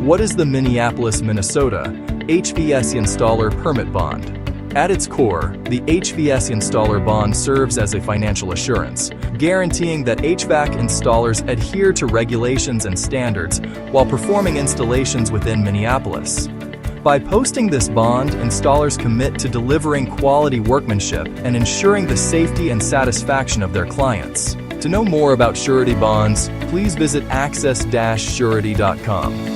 What is the Minneapolis, Minnesota HVAC Installer Permit Bond? At its core, the HVAC Installer Bond serves as a financial assurance, guaranteeing that HVAC installers adhere to regulations and standards while performing installations within Minneapolis. By posting this bond, installers commit to delivering quality workmanship and ensuring the safety and satisfaction of their clients. To know more about surety bonds, please visit access-surety.com.